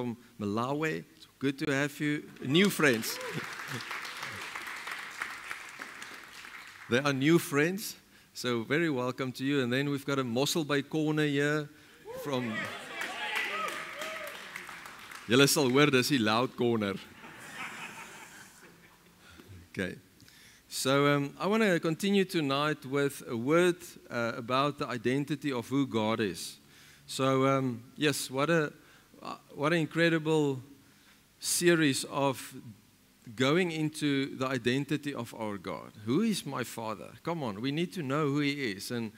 from Malawi. It's good to have you, new friends. They are new friends, so very welcome to you. And then we've got a Mossel Bay corner here from... Julle sal hoor, dis die loud corner. Okay. So I want to continue tonight with a word about the identity of who God is. So yes, what an incredible series of going into the identity of our God. Who is my Father? Come on, we need to know who He is and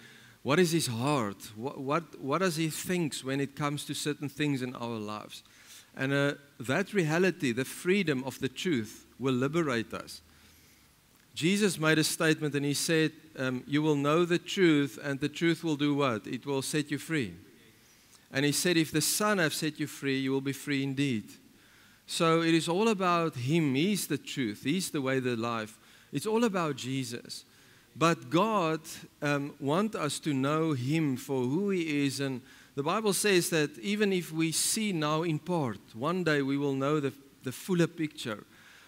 what is His heart. What does He think when it comes to certain things in our lives? And that reality, the freedom of the truth, will liberate us. Jesus made a statement and He said, you will know the truth and the truth will do what? It will set you free. And He said, if the Son has set you free, you will be free indeed. So it is all about Him. He's the truth. He's the way, the life. It's all about Jesus. But God wants us to know Him for who He is. And the Bible says that even if we see now in part, one day we will know the fuller picture.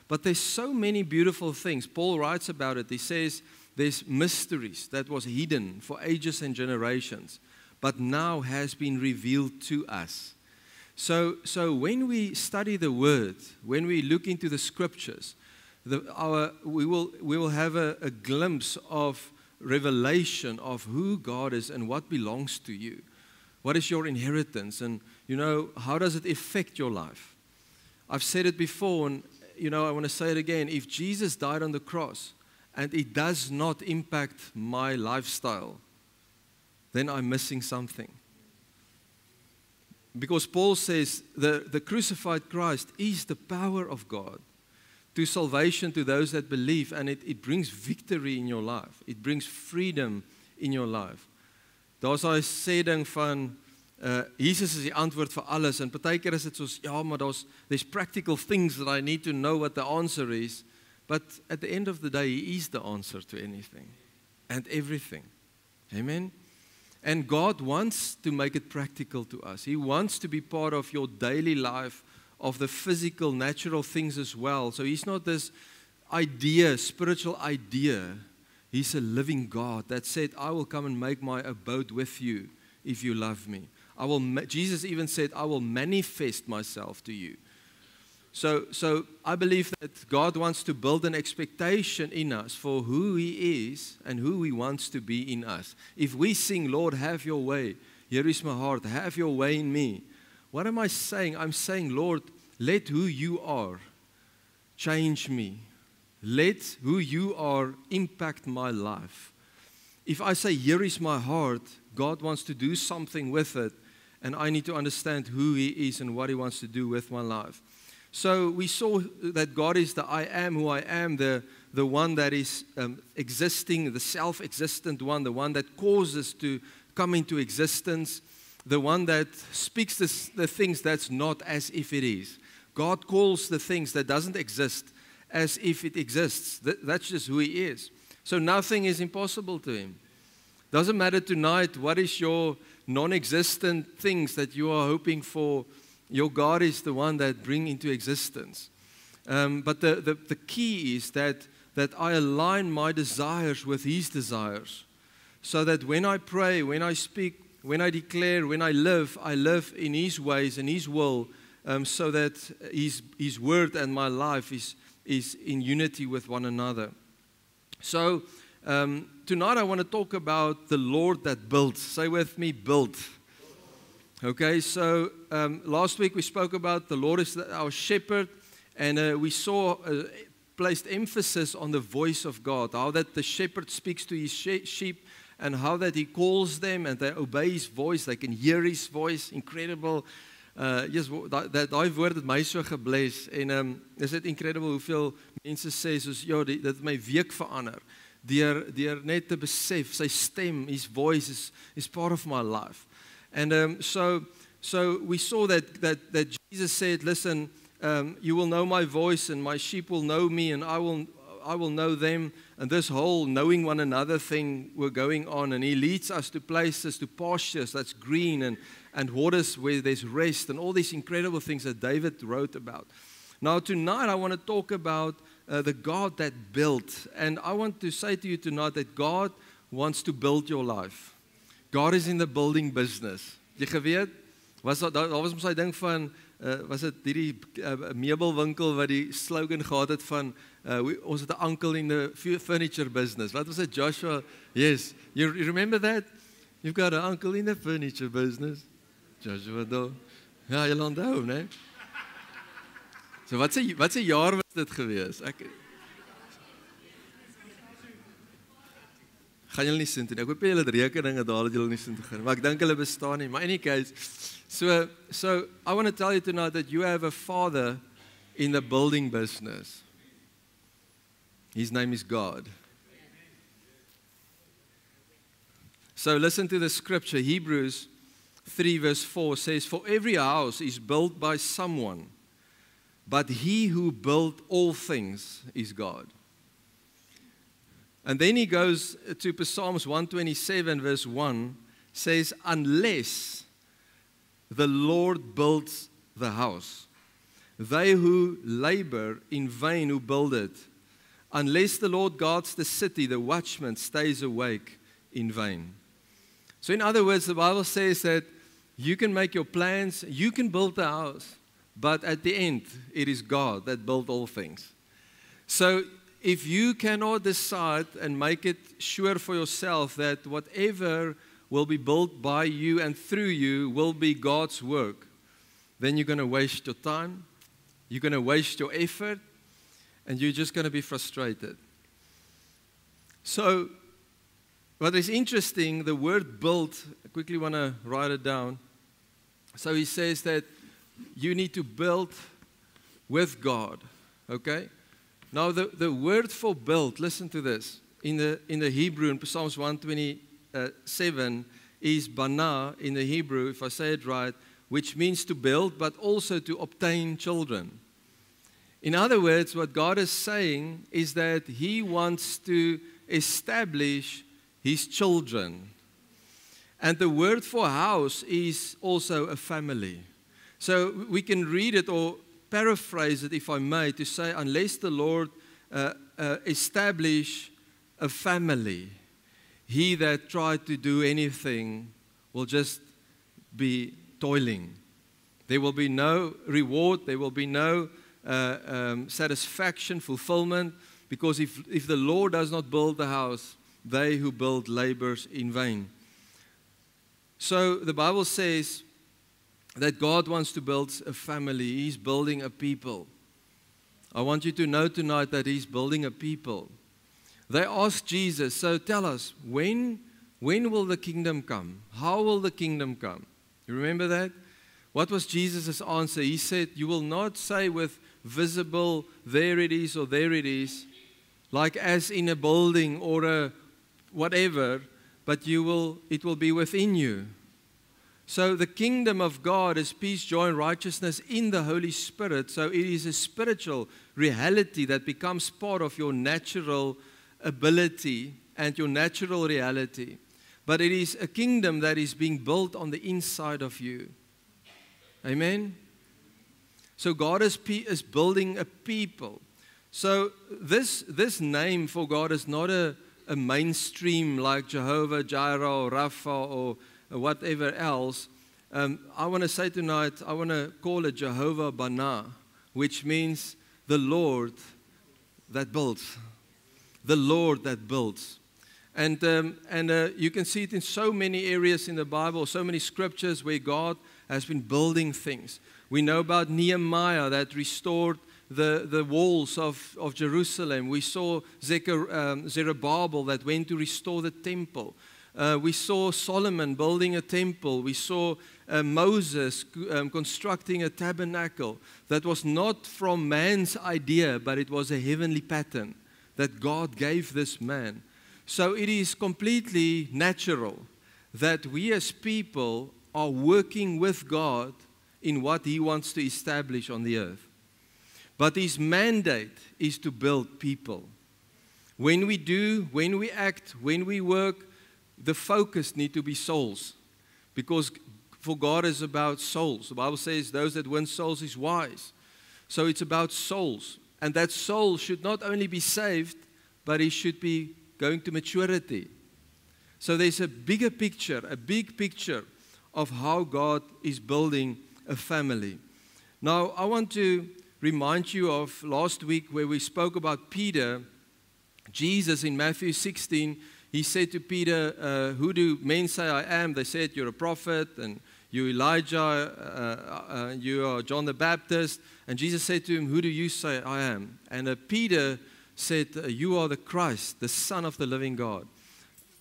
But there's so many beautiful things. Paul writes about it. He says there's mysteries that was hidden for ages and generations, but now has been revealed to us. So when we study the Word, when we look into the Scriptures, we will have a glimpse of revelation of who God is and what belongs to you. What is your inheritance? And, how does it affect your life? I've said it before, and, I want to say it again. If Jesus died on the cross and it does not impact my lifestyle, then I'm missing something. Because Paul says the crucified Christ is the power of God to salvation to those that believe, and it brings victory in your life. It brings freedom in your life. Daar's daai sê ding van Jesus is die antwoord vir alles, en partykeer is dit soos ja, maar there's practical things that I need to know what the answer is, but at the end of the day He is the answer to anything and everything. Amen. And God wants to make it practical to us. He wants to be part of your daily life, of the physical, natural things as well. So He's not this idea, spiritual idea. He's a living God that said, I will come and make my abode with you if you love me. Jesus even said, I will manifest myself to you. So I believe that God wants to build an expectation in us for who He is and who He wants to be in us. If we sing, Lord, have your way. Here is my heart. Have your way in me. What am I saying? I'm saying, Lord, let who you are change me. Let who you are impact my life. If I say, here is my heart, God wants to do something with it, and I need to understand who He is and what He wants to do with my life. So we saw that God is the I am who I am, the one that is existing, the self-existent one, the one that causes to come into existence, the one that speaks the things that's not as if it is. God calls the things that doesn't exist as if it exists. That's just who He is. So nothing is impossible to Him. Doesn't matter tonight what is your non-existent things that you are hoping for. Your God is the one that brings into existence. But the key is that I align my desires with His desires. So that when I pray, when I speak, when I declare, when I live in His ways and His will, so that His word and my life is in unity with one another. So tonight I want to talk about the Lord that builds. Say with me, build. Okay, so last week we spoke about the Lord is our shepherd, and we saw placed emphasis on the voice of God, how that the shepherd speaks to his sheep, and how that He calls them and they obey His voice, they can hear His voice. Incredible. Yes, daai woord het my so gebless, en is dit incredible hoeveel mense sê soos ja, dit het my week verander. Deur net te besef sy stem, His voice is part of my life. And so we saw that Jesus said, listen, you will know my voice and my sheep will know me, and I will I will know them. And this whole knowing one another thing were going on. And he leads us to places, to pastures that's green and waters where there's rest and all these incredible things that David wrote about. Now tonight I want to talk about the God that built. And I want to say to you tonight that God wants to build your life. God is in the building business. Jy geweet, daar was mos hy ding van, was dit hierdie meubelwinkel wat die slogan gehad het van, ons het 'n uncle in the furniture business. Wat was dit, Joshua? Yes, you remember that? You've got an uncle in the furniture business. Joshua, though. Ja, jy onthou, né? So wat se jaar was dit gewees? Gaan julle nie sin toe nie. Ek hoop julle het rekeninge daar dat julle nie sin toe gaan. Maar ek dink hulle bestaan nie. Maar in any case, so I want to tell you tonight that you have a father in the building business. His name is God. So listen to the scripture. Hebrews 3 verse 4 says, "For every house is built by someone, but he who built all things is God." And then he goes to Psalms 127 verse 1, says, "Unless the Lord builds the house, they who labor in vain who build it. Unless the Lord guards the city, the watchman stays awake in vain." So in other words, the Bible says that you can make your plans, you can build the house, but at the end, it is God that built all things. So if you cannot decide and make it sure for yourself that whatever will be built by you and through you will be God's work, then you're going to waste your time, you're going to waste your effort, and you're just going to be frustrated. So, what is interesting, the word built, I quickly want to write it down. So he says that you need to build with God, okay? Now the word for build, listen to this, in the Hebrew, in Psalms 127, is bana in the Hebrew, if I say it right, which means to build, but also to obtain children. In other words, what God is saying is that He wants to establish His children. And the word for house is also a family. So we can read it or paraphrase it, if I may, to say, unless the Lord establish a family, he that tried to do anything will just be toiling. There will be no reward, there will be no satisfaction, fulfillment, because if the Lord does not build the house, they who build labors in vain. So the Bible says that God wants to build a family. He's building a people. I want you to know tonight that He's building a people. They asked Jesus, so tell us, when will the kingdom come? How will the kingdom come? You remember that? What was Jesus' answer? He said, you will not say with visible, there it is or there it is, like as in a building or a whatever, but it will be within you. So the kingdom of God is peace, joy, and righteousness in the Holy Spirit. So it is a spiritual reality that becomes part of your natural ability and your natural reality. But it is a kingdom that is being built on the inside of you. Amen? So God is building a people. So this name for God is not a mainstream like Jehovah Jireh or Rapha or whatever else. I want to say tonight, I want to call it Jehovah Bana, which means the Lord that builds. The Lord that builds. And you can see it in so many areas in the Bible, so many scriptures where God has been building things. We know about Nehemiah that restored the walls of Jerusalem. We saw Zerubbabel that went to restore the temple. We saw Solomon building a temple. We saw Moses constructing a tabernacle that was not from man's idea, but it was a heavenly pattern that God gave this man. So it is completely natural that we as people are working with God in what He wants to establish on the earth. But His mandate is to build people. When we do, when we act, when we work, the focus need to be souls. Because for God is about souls. The Bible says those that win souls is wise. So it's about souls. And that soul should not only be saved, but it should be going to maturity. So there's a bigger picture, a big picture of how God is building a family. Now, I want to remind you of last week where we spoke about Peter. Jesus in Matthew 16, he said to Peter, who do men say I am? They said, you're a prophet, and you Elijah, you are John the Baptist. And Jesus said to him, who do you say I am? And Peter said, you are the Christ, the Son of the living God.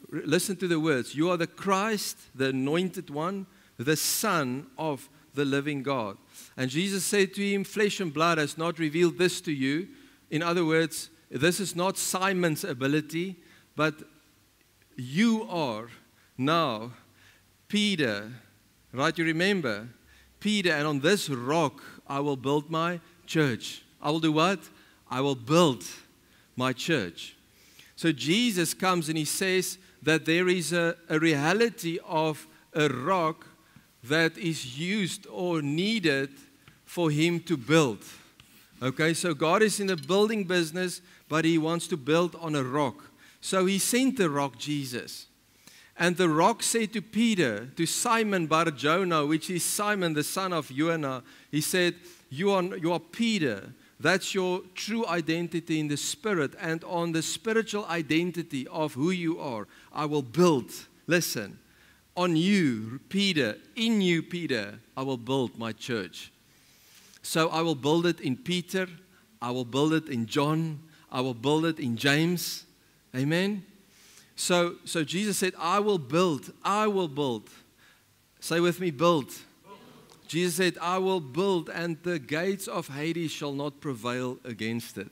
Listen to the words. You are the Christ, the anointed one, the Son of the living God. And Jesus said to him, flesh and blood has not revealed this to you. In other words, this is not Simon's ability, but you are now Peter. Right, you remember? Peter, and on this rock I will build my church. I will do what? I will build my church. So Jesus comes and he says that there is a reality of a rock that is used or needed for him to build. Okay, so God is in the building business, but he wants to build on a rock. So he sent the rock, Jesus. And the rock said to Peter, to Simon Bar-Jonah, which is Simon, the son of Jonah, he said, you are Peter. That's your true identity in the spirit. And on the spiritual identity of who you are, I will build. Listen, on you, Peter, in you, Peter, I will build my church. So I will build it in Peter. I will build it in John. I will build it in James. Amen. So Jesus said, I will build. I will build. Say with me, build. Jesus said, I will build, and the gates of Hades shall not prevail against it.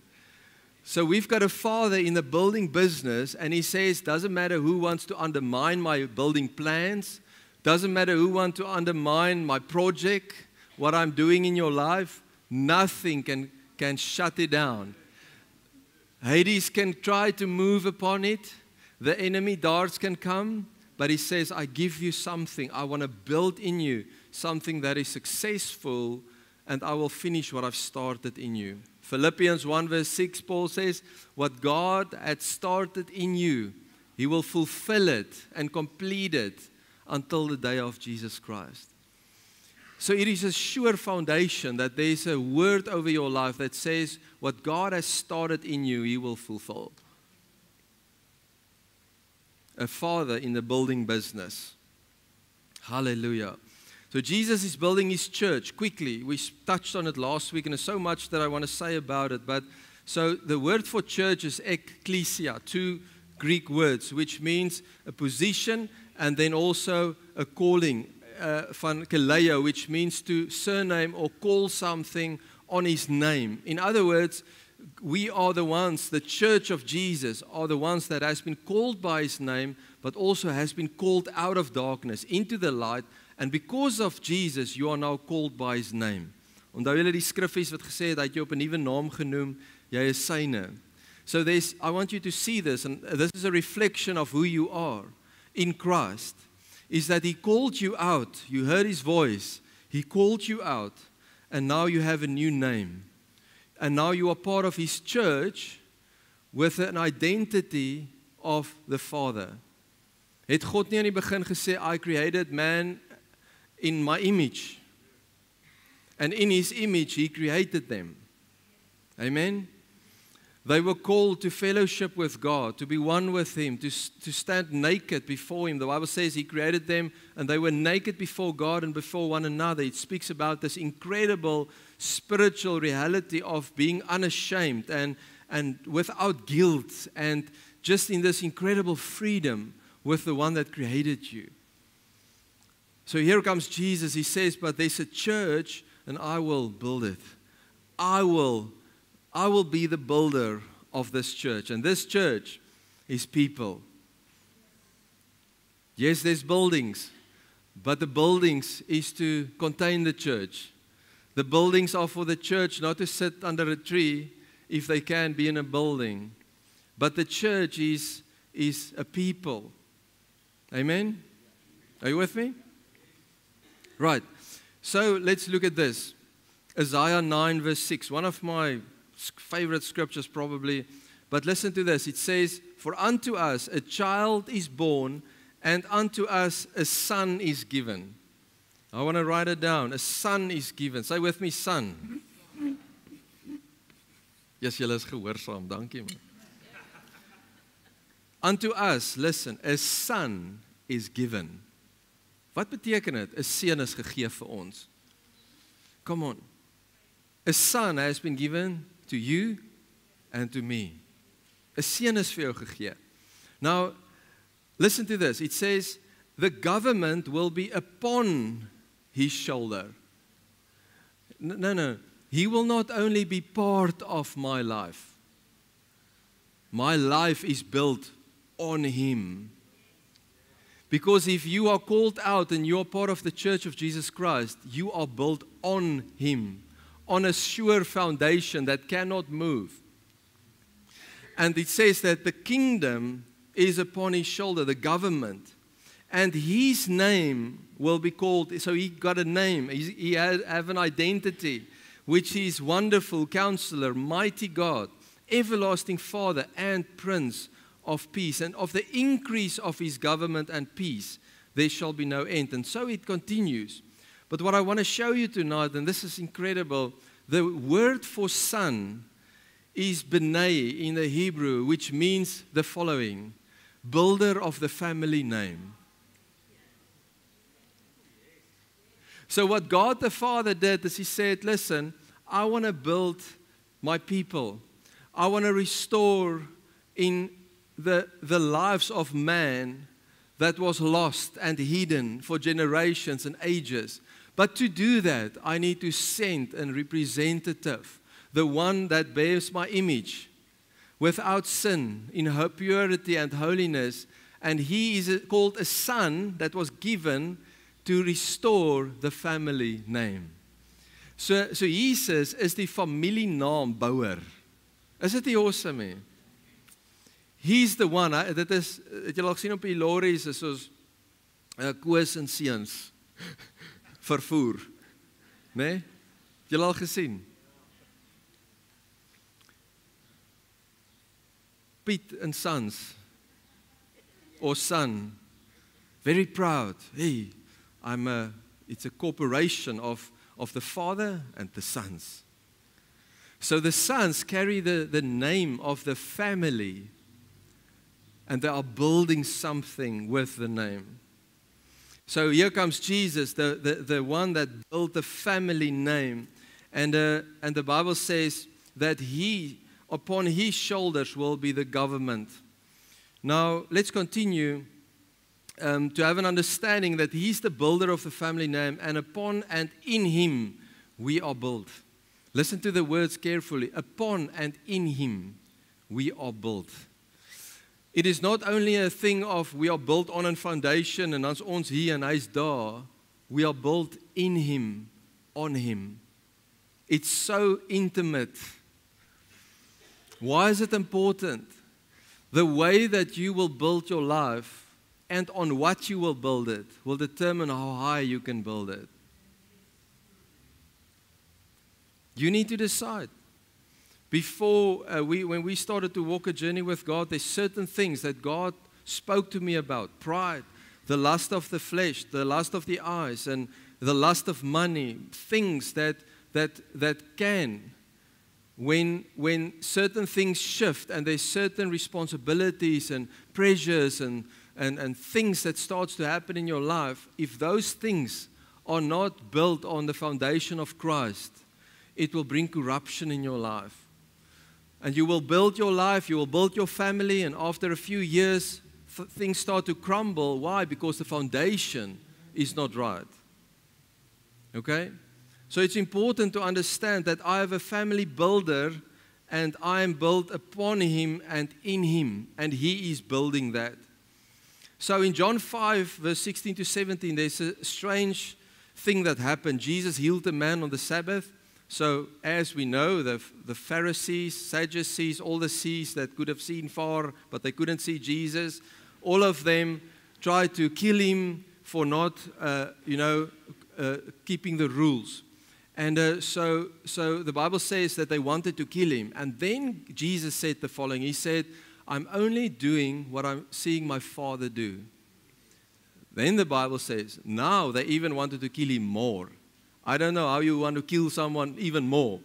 So we've got a father in the building business, and he says, doesn't matter who wants to undermine my building plans, doesn't matter who wants to undermine my project, what I'm doing in your life, nothing can shut it down. Hades can try to move upon it. The enemy darts can come, but he says, I give you something. I want to build in you something that is successful, and I will finish what I've started in you. Philippians 1 verse 6, Paul says, what God had started in you, he will fulfill it and complete it until the day of Jesus Christ. So it is a sure foundation that there is a word over your life that says, what God has started in you, he will fulfill. A father in the building business. Hallelujah. So Jesus is building his church quickly. We touched on it last week, and there's so much that I want to say about it. But so the word for church is ekklesia, two Greek words, which means a position and then also a calling, van kaleo, which means to surname or call something on his name. In other words, we are the ones, the church of Jesus, are the ones that has been called by his name, but also has been called out of darkness into the light. And because of Jesus, you are now called by his name. Onthou julle die skriffies wat gesê het, hy het jou op 'n nuwe naam genoem, jy is syne. So I want you to see this, and this is a reflection of who you are in Christ, is that he called you out, you heard his voice, he called you out, and now you have a new name. And now you are part of his church with an identity of the Father. Het God nie aan die begin gesê, I created man in my image. And in his image, he created them. Amen? They were called to fellowship with God, to be one with him, to stand naked before him. The Bible says he created them and they were naked before God and before one another. It speaks about this incredible spiritual reality of being unashamed and without guilt, and just in this incredible freedom with the one that created you. So here comes Jesus. He says, but there's a church and I will build it. I will be the builder of this church. And this church is people. Yes, there's buildings, but the buildings is to contain the church. The buildings are for the church not to sit under a tree if they can be in a building, But the church is a people. Amen? Are you with me? Right. So let's look at this. Isaiah 9 verse 6. One of my favorite scriptures probably. But listen to this. It says, "For unto us a child is born, and unto us a son is given." I want to write it down. A son is given. Say with me, son. Yes, julle is gehoorsaam. Dankie man. Unto us, listen, a son is given. Wat beteken dit? 'n Seun is gegee vir ons. Come on. A son has been given to you and to me. 'n Seun is vir jou gegee. Now, listen to this. It says, the government will be upon his shoulder. No. He will not only be part of my life. My life is built on him. Because if you are called out and you are part of the Church of Jesus Christ, you are built on him, on a sure foundation that cannot move. And it says that the kingdom is upon his shoulder, the government. And his name will be called, so he got a name, he have an identity, which is Wonderful Counselor, Mighty God, Everlasting Father, and Prince of Peace. And of the increase of his government and peace, there shall be no end. And so it continues. But what I want to show you tonight, and this is incredible, the word for son is Benai in the Hebrew, which means the following: builder of the family name. So what God the Father did is he said, listen, I want to build my people. I want to restore in the lives of man that was lost and hidden for generations and ages. But to do that, I need to send a representative, the one that bears my image, without sin, in her purity and holiness. And he is called a son that was given to restore the family name. So Jesus is die familienaambouer. Is dit nie awesome nie? He's the one, dit is, het julle al gesien op die lorries, is ons Koos en seuns vervoer. Nee? Het julle al gesien? Piet and Sons, or son, very proud. Hey, it's a corporation of the father and the sons. So the sons carry the name of the family, and they are building something with the name. So here comes Jesus, the one that built the family name. And the Bible says that upon his shoulders will be the government. Now, let's continue to have an understanding that he's the builder of the family name, and upon and in him we are built. Listen to the words carefully. Upon and in him we are built. It is not only a thing of we are built on a foundation and dan's ons hier en hy's daar. We are built in him, on him. It's so intimate. Why is it important? The way that you will build your life and on what you will build it will determine how high you can build it. You need to decide. Before, when we started to walk a journey with God, there's certain things that God spoke to me about. Pride, the lust of the flesh, the lust of the eyes, and the lust of money. Things that can, when certain things shift and there's certain responsibilities and pressures and things that starts to happen in your life, if those things are not built on the foundation of Christ, it will bring corruption in your life. And you will build your life, you will build your family, and after a few years, things start to crumble. Why? Because the foundation is not right. Okay? So it's important to understand that I have a family builder, and I am built upon him and in him, and he is building that. So in John 5, verse 16 to 17, there's a strange thing that happened. Jesus healed a man on the Sabbath. So as we know, the Pharisees, Sadducees, all the seers that could have seen far, but they couldn't see Jesus, all of them tried to kill him for not, keeping the rules. And so the Bible says that they wanted to kill him. And then Jesus said the following. He said, I'm only doing what I'm seeing my Father do. Then the Bible says, now they even wanted to kill him more. I don't know how you want to kill someone even more.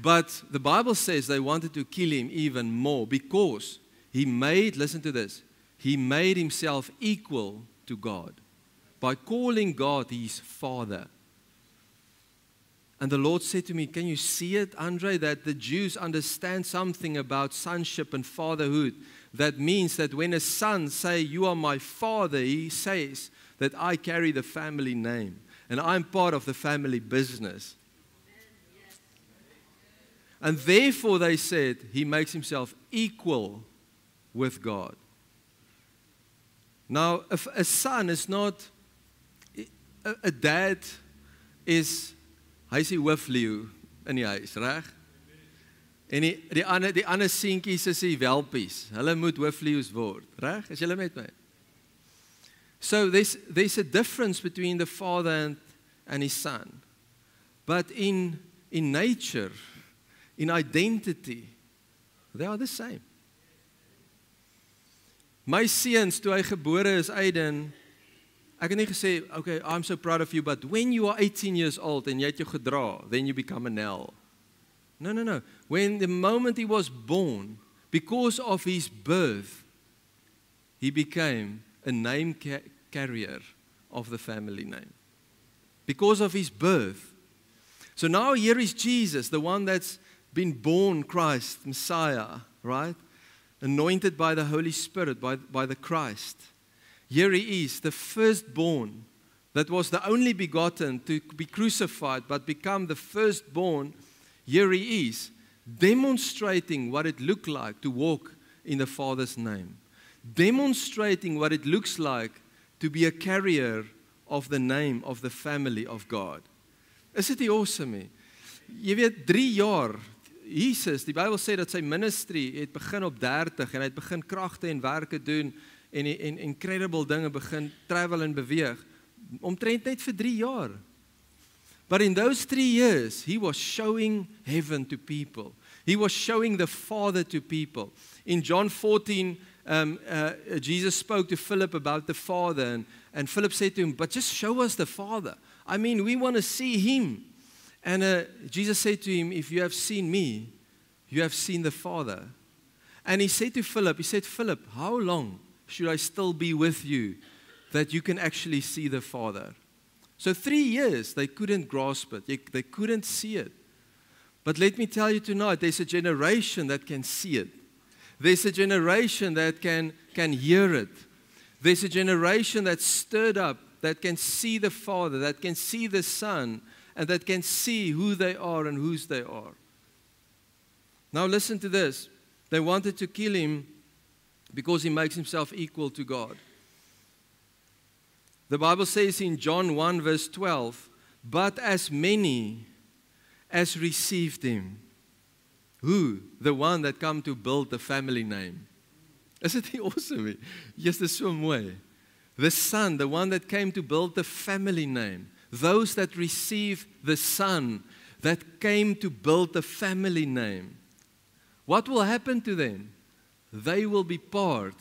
But the Bible says they wanted to kill him even more because he made, listen to this, he made himself equal to God by calling God his Father. And the Lord said to me, can you see it, Andre, that the Jews understand something about sonship and fatherhood? That means that when a son says, you are my father, he says that I carry the family name. And I'm part of the family business. And therefore they said, he makes himself equal with God. Now, if a son is not, a dad is, hy is die hoofleeuw in die huis, reg? En die ander seentjies is die welpies. Hulle moet hoofleeuws word, reg? Is julle met my? So there's a difference between the father and his son. But in nature, in identity, they are the same. My seuns, toe hy gebore is, Aiden, ek het nie gesê, okay, I'm so proud of you, but when you are 18 years old and jy het jou gedra, then you become a Nel. No. When the moment he was born, because of his birth, he became a name carrier of the family name. Because of his birth. So now here is Jesus, the one that's been born Christ, Messiah, right? Anointed by the Holy Spirit, by the Christ. Here he is, the firstborn, that was the only begotten to be crucified, but become the firstborn. Here he is, demonstrating what it looked like to walk in the Father's name. Demonstrating what it looks like to be a carrier of the name of the family of God. Is dit nie awesome nie? Jy weet, 3 jaar, Jesus, die Bybel sê dat sy ministry het begin op 30 en hy het begin kragte en werke doen en incredible dinge begin travel en beweeg, omtrent net vir 3 jaar. But in those 3 years, he was showing heaven to people. He was showing the Father to people. In John 14, Jesus spoke to Philip about the Father, and Philip said to him, but just show us the Father. I mean, we want to see him. And Jesus said to him, if you have seen me, you have seen the Father. And he said to Philip, Philip, how long should I still be with you that you can actually see the Father? So 3 years, they couldn't grasp it. They couldn't see it. But let me tell you tonight, there's a generation that can see it. There's a generation that can hear it. There's a generation that's stirred up, that can see the Father, that can see the Son, and that can see who they are and whose they are. Now listen to this. They wanted to kill him because he makes himself equal to God. The Bible says in John 1 verse 12, but as many as received him. Who? The one that come to build the family name. Is it nie awesome? Yes, dis so mooi. The Son, the one that came to build the family name. Those that receive the Son, that came to build the family name. What will happen to them? They will be part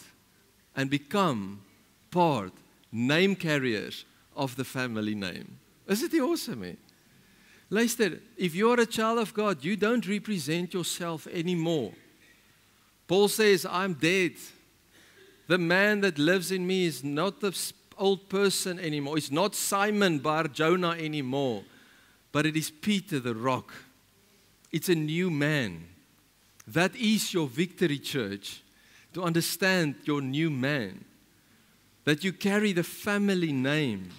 and become part, name carriers of the family name. Is it nie awesome? Luister, if you're a child of God, you don't represent yourself anymore. Paul says, I'm dead. The man that lives in me is not the old person anymore. It's not Simon Bar Jonah anymore, but it is Peter the rock. It's a new man. That is your victory, church, to understand your new man, that you carry the family name.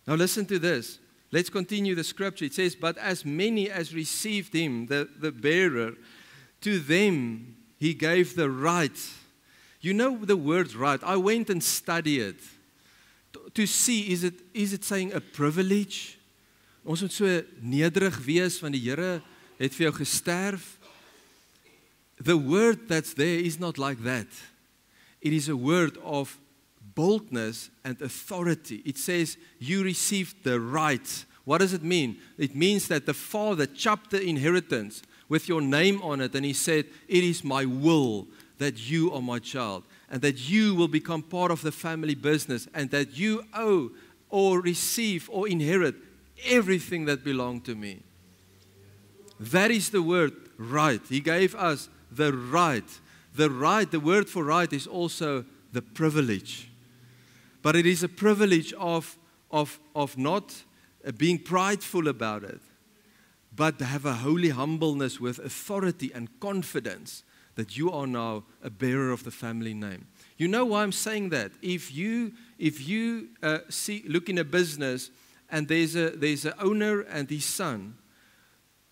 Now listen to this. Let's continue the scripture. It says, but as many as received him, the bearer, to them he gave the right. You know the word right. I went and studied it. to see, is it saying a privilege? Ons moet so nederig wees want die Here het vir jou gesterf. The word that's there is not like that. It is a word of boldness and authority. It says you received the right. What does it mean? It means that the Father chopped the inheritance with your name on it and He said, it is my will that you are my child and that you will become part of the family business and that you owe or receive or inherit everything that belonged to me. That is the word right. He gave us the right. The right, the word for right is also the privilege. But it is a privilege of not being prideful about it, but to have a holy humbleness with authority and confidence that you are now a bearer of the family name. You know why I'm saying that? If you look in a business and there's an owner and his son,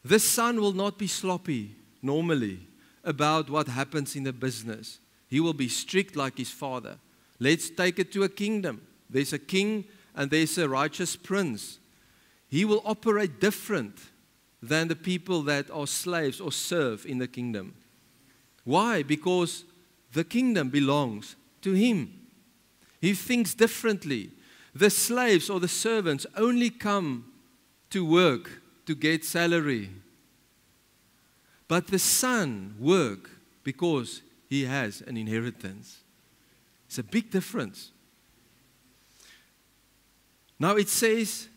the son will not be sloppy normally about what happens in the business. He will be strict like his father. Let's take it to a kingdom. There's a king and there's a righteous prince. He will operate different than the people that are slaves or serve in the kingdom. Why? Because the kingdom belongs to him. He thinks differently. The slaves or the servants only come to work to get salary. But the son works because he has an inheritance. It's a big difference. Now it says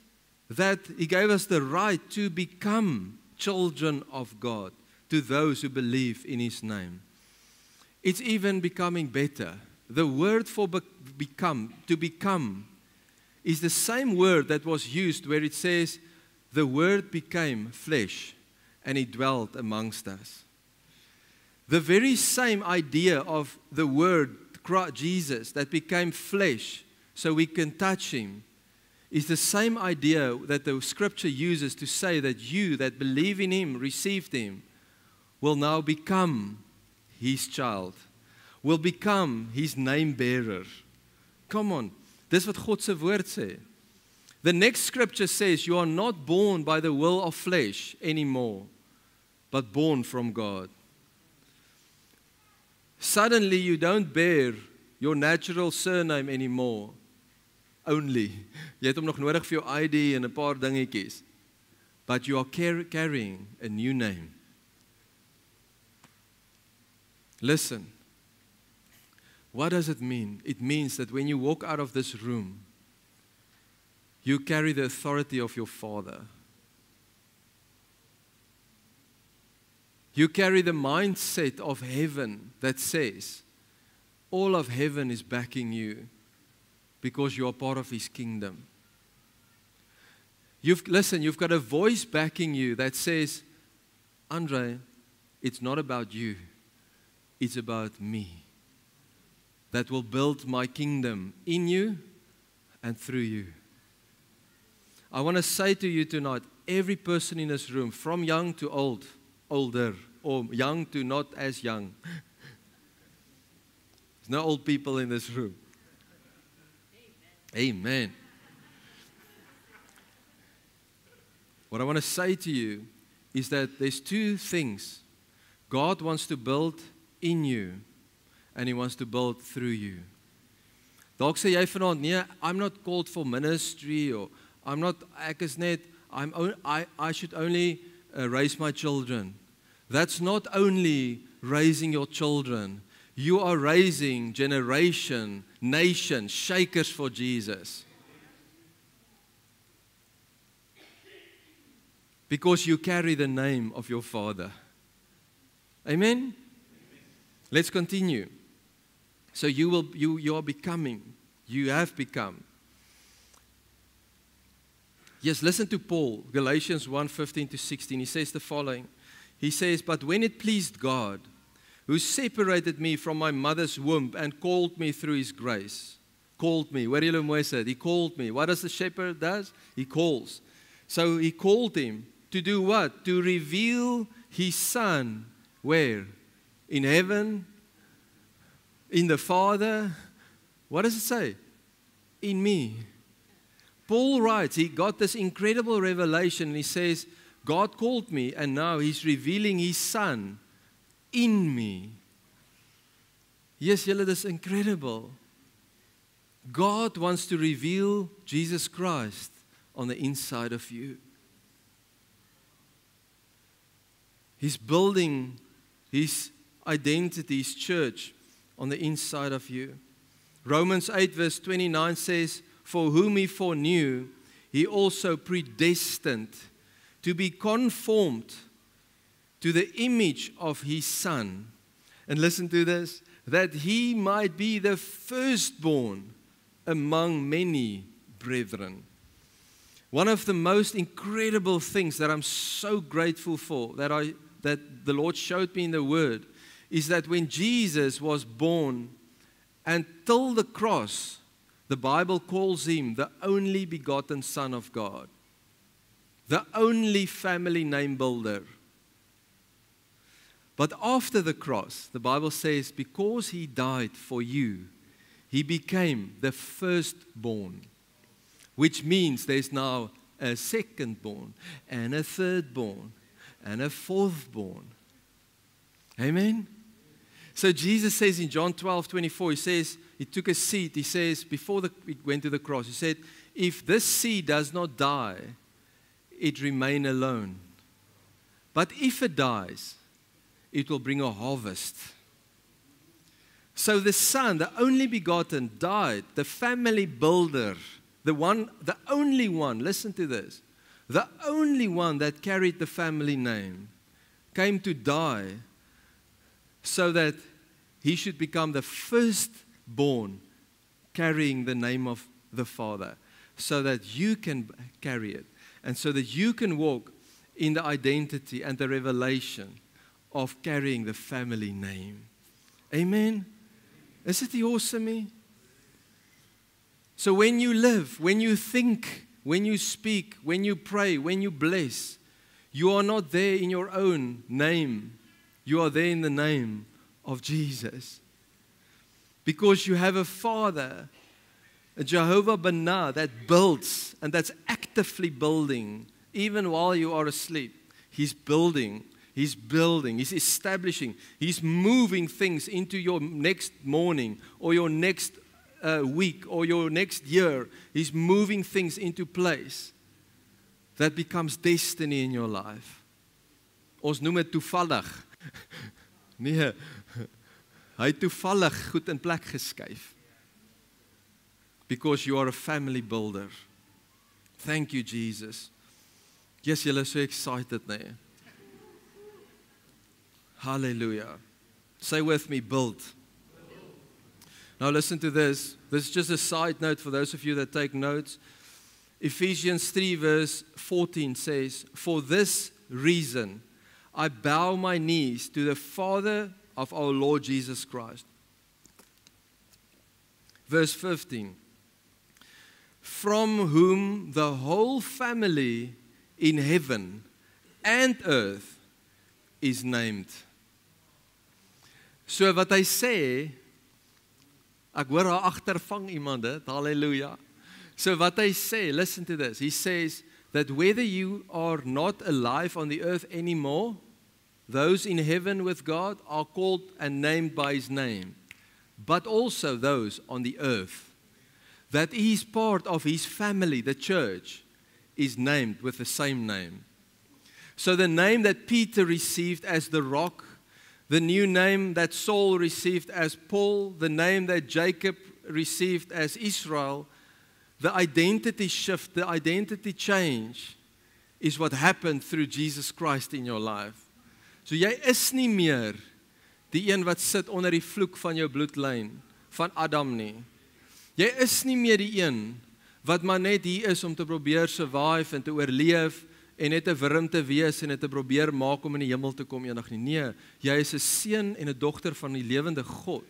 that He gave us the right to become children of God to those who believe in His name. It's even becoming better. The word for become, to become, is the same word that was used where it says, the word became flesh and He dwelt amongst us. The very same idea of the word Jesus that became flesh so we can touch Him is the same idea that the scripture uses to say that you that believe in Him, received Him, will now become His child, will become His name bearer. Come on, dis wat God se woord sê. The next scripture says you are not born by the will of flesh anymore, but born from God. Suddenly you don't bear your natural surname anymore. Only. Jy het hom nog nodig vir jou ID en 'n paar dingetjies. But you are carrying a new name. Listen. What does it mean? It means that when you walk out of this room, you carry the authority of your Father. You carry the mindset of heaven that says, all of heaven is backing you because you are part of His kingdom. You've got a voice backing you that says, Andre, it's not about you, it's about me. That will build my kingdom in you and through you. I want to say to you tonight, every person in this room, from young to old, older, or young to not as young. There's no old people in this room. Amen. What I want to say to you is that there's two things. God wants to build in you and He wants to build through you. Dalk sê jy vanaand, nee, I'm not called for ministry or ek is net, I should only raise my children. That's not only raising your children. You are raising generation, nation, shakers for Jesus. Because you carry the name of your Father. Amen? Let's continue. So you are becoming, you have become. Yes, listen to Paul, Galatians 1:15-16. He says the following. He says, but when it pleased God, who separated me from my mother's womb and called me through His grace. Called me. Hoor julle mooi sê, He called me. What does the shepherd do? He calls. So He called him to do what? To reveal His Son. Where? In heaven? In the Father? What does it say? in me. Paul writes, he got this incredible revelation and he says, God called me and now he's revealing his son in me. Yes, julle, dis incredible. God wants to reveal Jesus Christ on the inside of you. He's building his identity, his church, on the inside of you. Romans 8 verse 29 says, for whom he foreknew, he also predestined to be conformed to the image of his Son. And listen to this, that he might be the firstborn among many brethren. One of the most incredible things that I'm so grateful for, that the Lord showed me in the Word, is that when Jesus was born, until the cross, the Bible calls him the only begotten Son of God, the only family name builder. But after the cross, the Bible says, because he died for you, he became the firstborn, which means there's now a secondborn, and a thirdborn, and a fourthborn. Amen? So Jesus says in John 12:24, he says, he took a seed, he says, before he went to the cross, he said, if this seed does not die, it remain alone. But if it dies, it will bring a harvest. So the Son, the only begotten, died, the family builder, the only one, listen to this, the only one that carried the family name, came to die so that he should become the firstborn carrying the name of the Father, so that you can carry it, and so that you can walk in the identity and the revelation of carrying the family name. Amen? Is it awesome? So when you live, when you think, when you speak, when you pray, when you bless, you are not there in your own name. You are there in the name of Jesus. Because you have a Father, a Jehovah Banah, that builds and that's actively building. Even while you are asleep, He's building. He's building, He's establishing, He's moving things into your next morning or your next week or your next year. He's moving things into place that becomes destiny in your life. Ons noem dit toevallig. Nee, hy het toevallig goed in plek geskuif. Because you are a family builder. Thank you, Jesus. Yes, julle is so excited, nee. Hallelujah. Say with me, build. Now listen to this. This is just a side note for those of you that take notes. Ephesians 3 verse 14 says, for this reason I bow my knees to the Father of our Lord Jesus Christ. Verse 15. From whom the whole family in heaven and earth is named. So wat hy sê, ek hoor daar agtervang iemand dit, hallelujah. So what hy sê, listen to this, he says that whether you are not alive on the earth anymore, those in heaven with God are called and named by His name, but also those on the earth, that He is part of His family, the church, is named with the same name. So the name that Peter received as the rock, the new name that Saul received as Paul, the name that Jacob received as Israel, the identity shift, the identity change is what happened through Jesus Christ in your life. So jy is nie meer die een wat sit onder die vloek van jou bloedlyn van Adam nie. Jy is nie meer die een wat maar net hier is om te probeer survive en te oorleef en net 'n wurm te wees en dit te probeer maak om in die hemel te kom eendag nie. Nee, jy is 'n seun en 'n dogter van die lewende God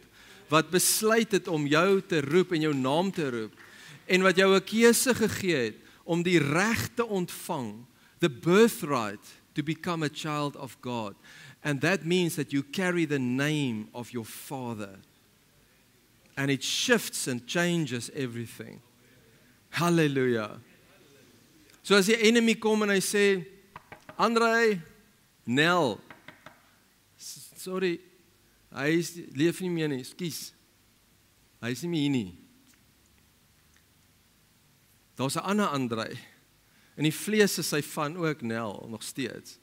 wat besluit het om jou te roep en jou naam te roep en wat jou 'n keuse gegee het om die reg te ontvang, the birthright to become a child of God. And that means that you carry the name of your Father. And it shifts and changes everything. Halleluja. So as die enemy kom en hy sê, André, Nel, sorry, leef nie meer nie, skus. Hy is nie meer hier nie. Daar's 'n ander André. In die vlees is hy van ook Nel, nog steeds.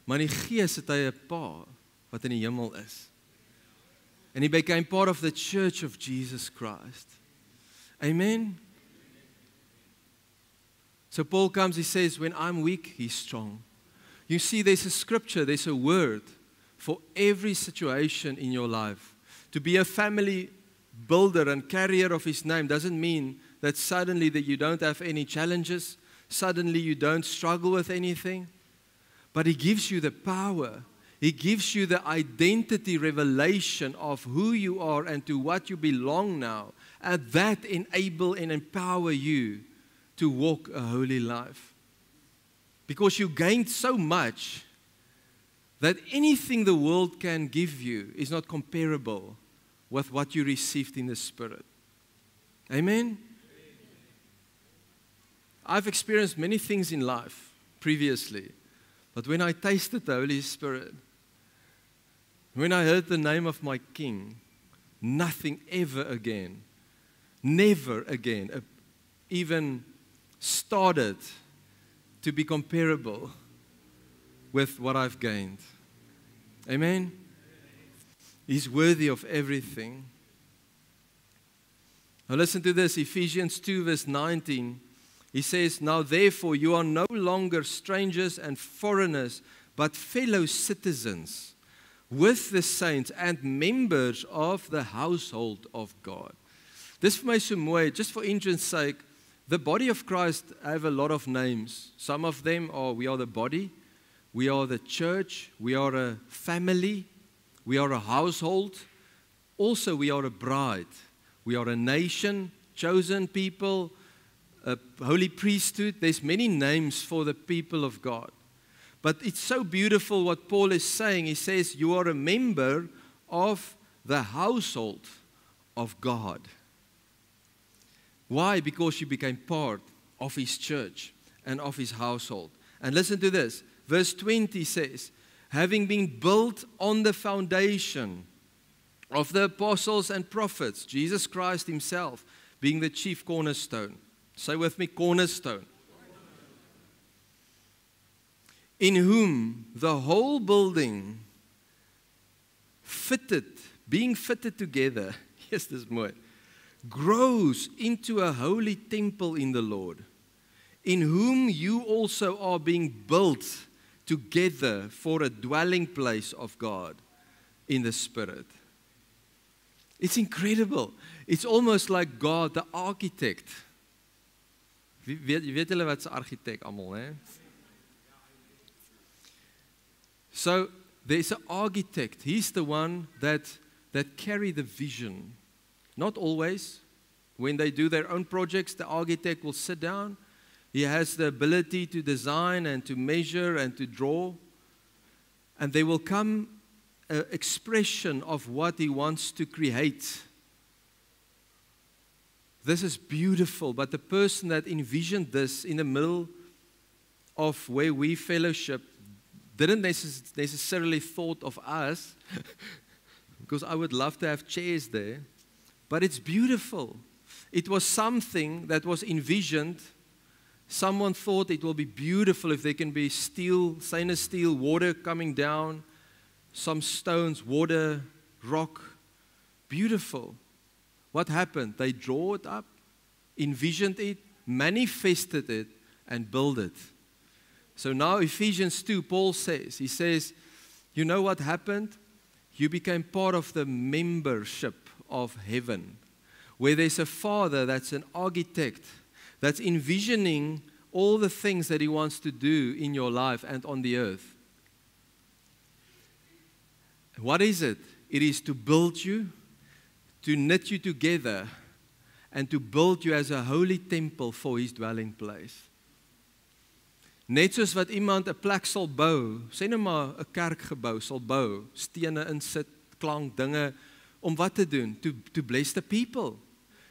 Maar in die gees het hy 'n pa wat in die hemel is. And he became part of the church of Jesus Christ. Amen? So Paul comes, he says, when I'm weak, he's strong. You see, there's a scripture, there's a word for every situation in your life. To be a family builder and carrier of his name doesn't mean that suddenly that you don't have any challenges, suddenly you don't struggle with anything. But he gives you the power. He gives you the identity revelation of who you are and to what you belong now. And that enable and empower you to walk a holy life. Because you gained so much that anything the world can give you is not comparable with what you received in the Spirit. Amen? I've experienced many things in life previously, but when I tasted the Holy Spirit, when I heard the name of my King, nothing ever again, never again, even started to be comparable with what I've gained. Amen? He's worthy of everything. Now listen to this, Ephesians 2 verse 19. He says, now therefore you are no longer strangers and foreigners, but fellow citizens with the saints and members of the household of God. Dis vir my so mooi, just for interest's sake, the body of Christ have a lot of names. Some of them are, we are the body, we are the church, we are a family, we are a household. Also, we are a bride. We are a nation, chosen people, a holy priesthood. There's many names for the people of God. But it's so beautiful what Paul is saying. He says, you are a member of the household of God. Why? Because you became part of his church and of his household. And listen to this. Verse 20 says, having been built on the foundation of the apostles and prophets, Jesus Christ himself being the chief cornerstone. Say with me, cornerstone. In whom the whole building being fitted together, yes, this is mooi, grows into a holy temple in the Lord, in whom you also are being built together for a dwelling place of God in the Spirit. It's incredible. It's almost like God, the architect. Weet julle wat 'n argitek almal, hè? So there's an architect. He's the one that carry the vision. Not always. When they do their own projects, the architect will sit down. He has the ability to design and to measure and to draw. And there will come an expression of what he wants to create. This is beautiful, but the person that envisioned this in the middle of where we fellowship didn't necessarily thought of us, because I would love to have chairs there, but it's beautiful. It was something that was envisioned. Someone thought it will be beautiful if there can be steel, stainless steel, water coming down, some stones, water, rock. Beautiful. What happened? They drew it up, envisioned it, manifested it, and built it. So now Ephesians 2, Paul says, he says, you know what happened? You became part of the membership of heaven, where there's a father that's an architect, that's envisioning all the things that he wants to do in your life and on the earth. What is it? It is to build you, to knit you together, and to build you as a holy temple for his dwelling place. Net soos wat iemand 'n plek sal bou, sê nou maar 'n kerkgebou sal bou, stene insit, klank, dinge, om wat te doen? To bless the people,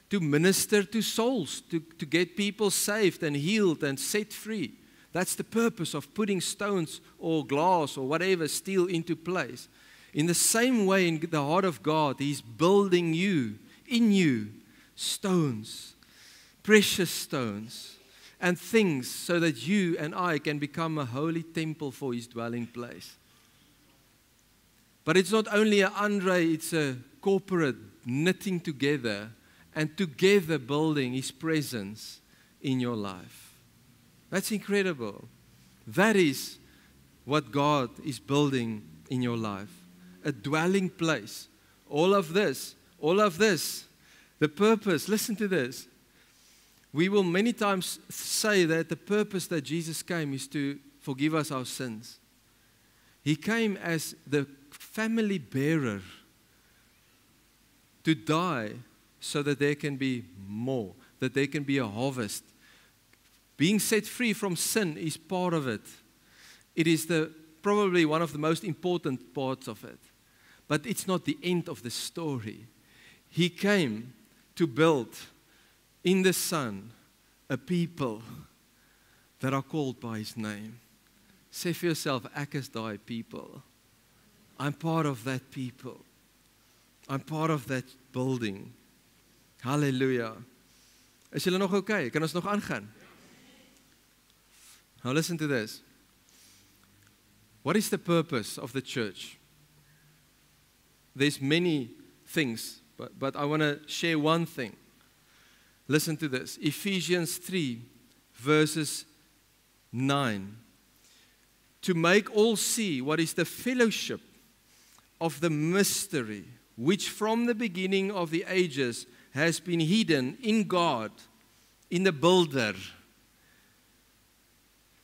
to minister to souls, to get people saved and healed and set free. That's the purpose of putting stones or glass or whatever, steel into place. In the same way, in the heart of God, He's building you, in you, stones, precious stones, and things so that you and I can become a holy temple for His dwelling place. But it's not only an Andre, it's a corporate knitting together and together building His presence in your life. That's incredible. That is what God is building in your life. A dwelling place. All of this, the purpose, listen to this. We will many times say that the purpose that Jesus came is to forgive us our sins. He came as the family bearer to die so that there can be more, that there can be a harvest. Being set free from sin is part of it. It is probably one of the most important parts of it. But it's not the end of the story. He came to build in the Son a people that are called by His name. Say for yourself, ek is daai people. I'm part of that people. I'm part of that building. Hallelujah. Is julle nog okay? Kan ons nog aangaan? Now listen to this. What is the purpose of the church? There's many things, but I want to share one thing. Listen to this. Ephesians 3, verses 9. To make all see what is the fellowship of the mystery, which from the beginning of the ages has been hidden in God, in the builder,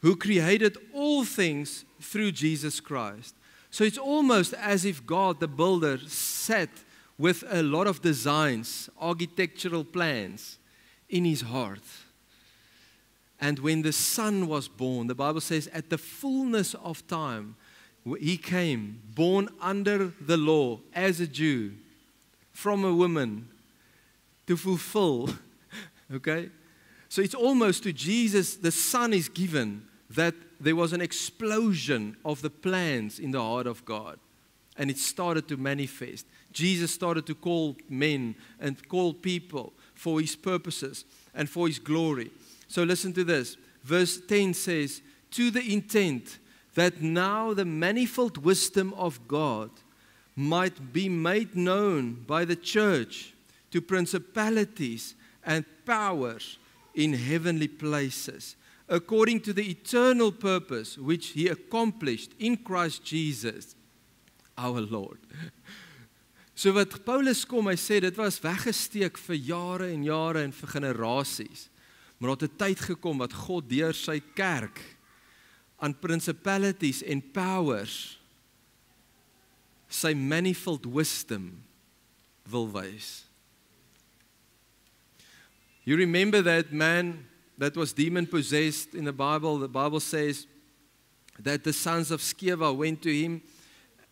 who created all things through Jesus Christ. So it's almost as if God, the builder, sat with a lot of designs, architectural plans in His heart. And when the Son was born, the Bible says, at the fullness of time, He came, born under the law as a Jew, from a woman, to fulfill. Okay? So it's almost to Jesus, the Son is given, that there was an explosion of the plans in the heart of God. And it started to manifest. Jesus started to call men and call people for His purposes and for His glory. So listen to this. Verse 10 says, to the intent that now the manifold wisdom of God might be made known by the church to principalities and powers in heavenly places, according to the eternal purpose which He accomplished in Christ Jesus, our Lord. So wat Paulus kom, hy sê, dit was weggesteek vir jare en vir generasies. Maar het 'n tyd gekom wat God deur sy kerk aan principalities en powers sy manifold wisdom wil wys. You remember that man that was demon-possessed in the Bible? The Bible says that the sons of Sceva went to him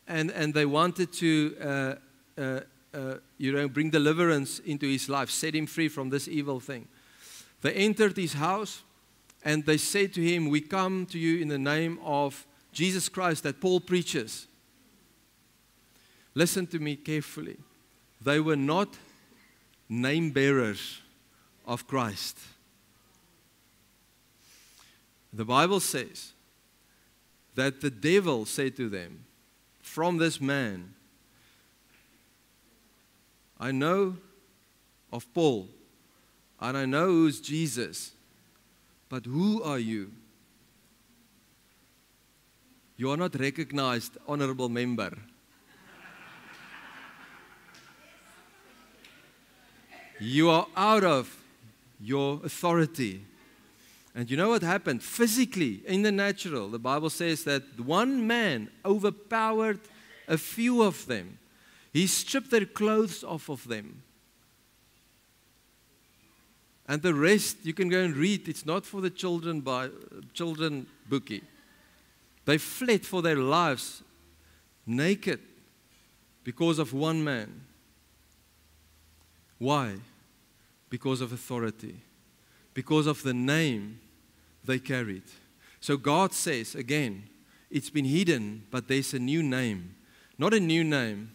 and they wanted to bring deliverance into his life, set him free from this evil thing. They entered his house and they said to him, we come to you in the name of Jesus Christ that Paul preaches. Listen to me carefully. They were not name bearers of Christ. The Bible says that the devil said to them, from this man, I know of Paul, and I know who's Jesus, but who are you? You are not recognized, honorable member. You are out of your authority. And you know what happened? Physically, in the natural, the Bible says that one man overpowered a few of them. He stripped their clothes off of them. And the rest, you can go and read. It's not for the children bookie. They fled for their lives naked because of one man. Why? because of authority, because of the name they carried. So God says, again, it's been hidden, but there's a new name. Not a new name,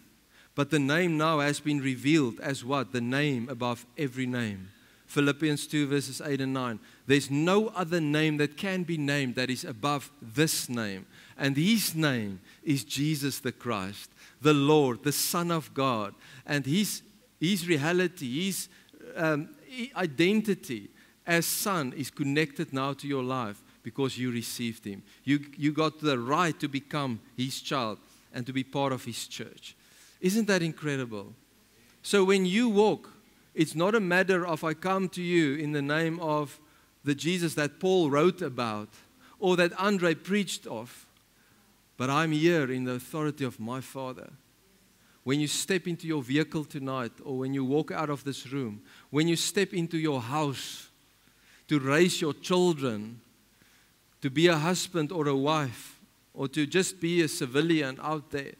but the name now has been revealed as what? The name above every name. Philippians 2 verses 8 and 9. There's no other name that can be named that is above this name. And His name is Jesus the Christ, the Lord, the Son of God. And His reality, His identity as Son is connected now to your life because you received Him. You got the right to become His child and to be part of His church. Isn't that incredible? So when you walk, it's not a matter of I come to you in the name of the Jesus that Paul wrote about or that Andre preached of, but I'm here in the authority of my Father. When you step into your vehicle tonight or when you walk out of this room, when you step into your house to raise your children, to be a husband or a wife, or to just be a civilian out there,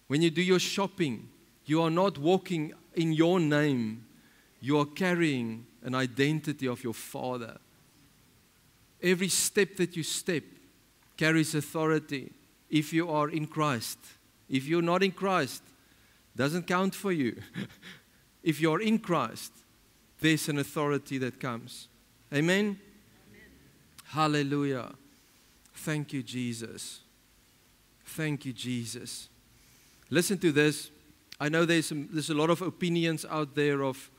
when you do your shopping, you are not walking in your name, you are carrying an identity of your Father. Every step that you step carries authority if you are in Christ. If you're not in Christ, it doesn't count for you. If you're in Christ, there's an authority that comes. Amen? Amen. Hallelujah. Thank you, Jesus. Thank you, Jesus. Listen to this. I know there's a lot of opinions out there of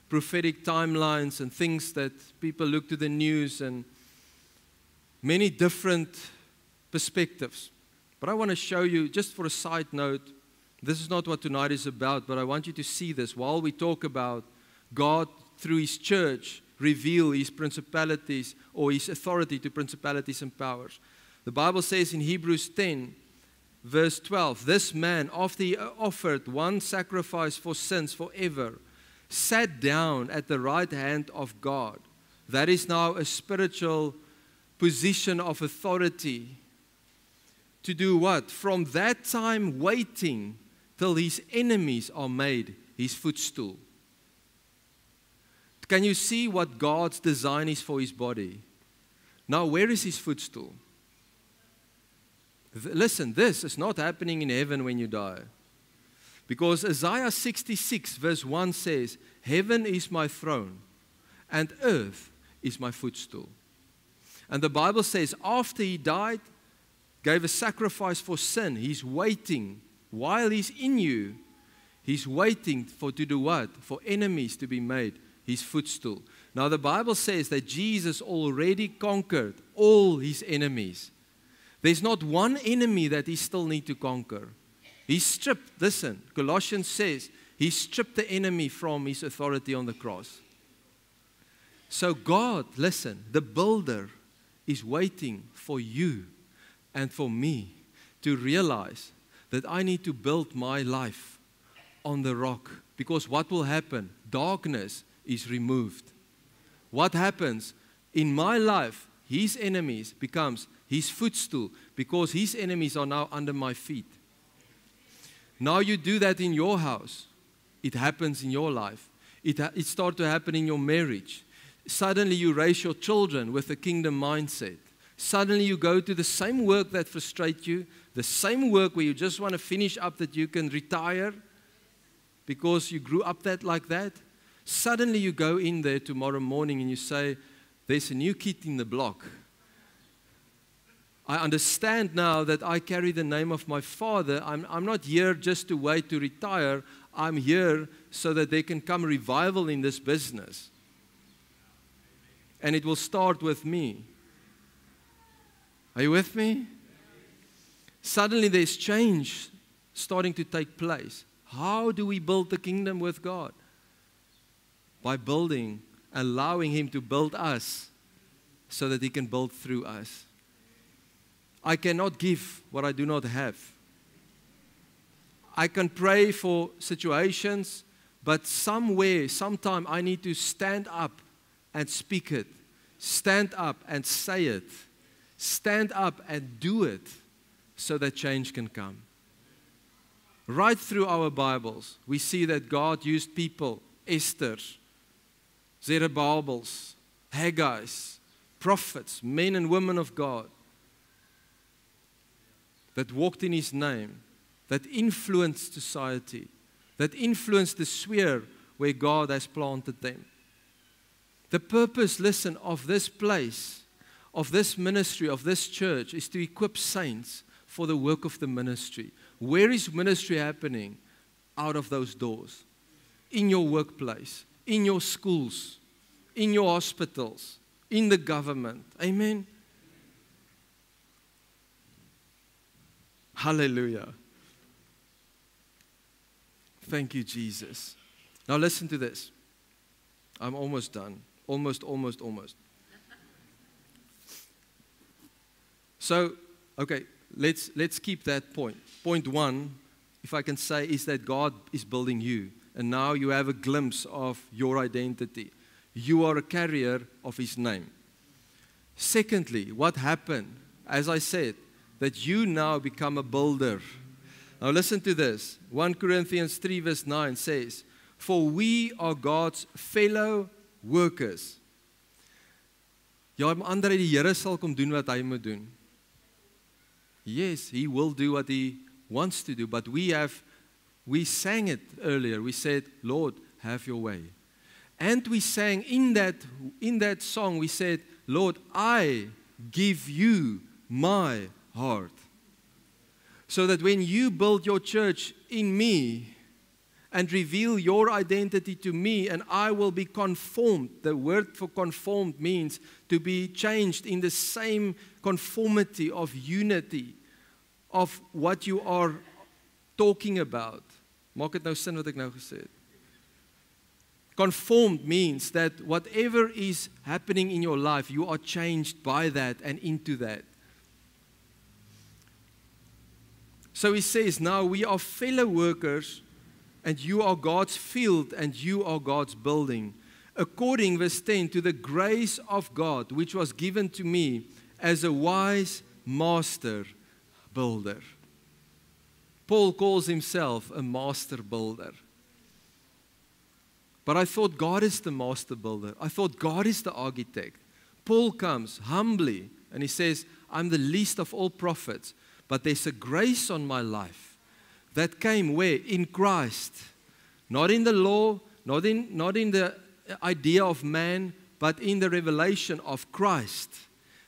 prophetic timelines and things that people look to the news and many different perspectives. But I want to show you, just for a side note, this is not what tonight is about, but I want you to see this while we talk about God through His church reveal His principalities or His authority to principalities and powers. The Bible says in Hebrews 10, verse 12, this man, after he offered one sacrifice for sins forever, sat down at the right hand of God. That is now a spiritual position of authority. To do what? From that time waiting till His enemies are made His footstool. Can you see what God's design is for His body? Now, where is His footstool? Listen, this is not happening in heaven when you die. Because Isaiah 66 verse 1 says, heaven is my throne and earth is my footstool. And the Bible says after He died, gave a sacrifice for sin, He's waiting. While He's in you, He's waiting to do what? For enemies to be made His footstool. Now the Bible says that Jesus already conquered all His enemies. There's not one enemy that He still needs to conquer. He stripped, listen, Colossians says, He stripped the enemy from his authority on the cross. So God, listen, the builder is waiting for you and for me to realize that I need to build my life on the rock. Because what will happen? Darkness is removed. What happens? In my life, His enemies becomes His footstool because His enemies are now under my feet. Now you do that in your house. It happens in your life. It starts to happen in your marriage. Suddenly you raise your children with a kingdom mindset. Suddenly you go to the same work that frustrates you, the same work where you just want to finish up that you can retire because you grew up like that. Suddenly you go in there tomorrow morning and you say, there's a new kid in the block. I understand now that I carry the name of my Father. I'm not here just to wait to retire. I'm here so that there can come revival in this business. And it will start with me. Are you with me? Suddenly there's change starting to take place. How do we build the kingdom with God? By building, allowing Him to build us so that He can build through us. I cannot give what I do not have. I can pray for situations, but sometime I need to stand up and speak it. Stand up and say it. Stand up and do it so that change can come. Right through our Bibles, we see that God used people, Esther, Zerubbabels, Haggai's, prophets, men and women of God that walked in His name, that influenced society, that influenced the sphere where God has planted them. The purpose, listen, of this place, of this ministry, of this church, is to equip saints for the work of the ministry. Where is ministry happening? Out of those doors. In your workplace, in your schools, in your hospitals, in the government. Amen? Hallelujah. Thank you, Jesus. Now listen to this. I'm almost done. Almost. So, okay, let's keep that point. Point one, if I can say, is that God is building you. And now you have a glimpse of your identity. You are a carrier of His name. Secondly, what happened? As I said, that you now become a builder. Now listen to this. 1 Corinthians 3 verse 9 says, "For we are God's fellow workers." Ja, ander uit die Here sal kom doen wat hy moet doen. Yes, He will do what He wants to do, but we sang it earlier. We said, "Lord, have your way." And we sang in that song, we said, "Lord, I give you my heart." So that when you build your church in me and reveal your identity to me, and I will be conformed. The word for conformed means to be changed in the same conformity of unity of what you are talking about. Maak dit nou sin wat ek nou gesê het? Conformed means that whatever is happening in your life, you are changed by that and into that. So he says, now we are fellow workers, and you are God's field, and you are God's building. According, verse 10, to the grace of God, which was given to me as a wise master builder. Paul calls himself a master builder. But I thought God is the master builder. I thought God is the architect. Paul comes humbly, and he says, I'm the least of all prophets. But there's a grace on my life that came where? In Christ. Not in the law, not in the idea of man, but in the revelation of Christ.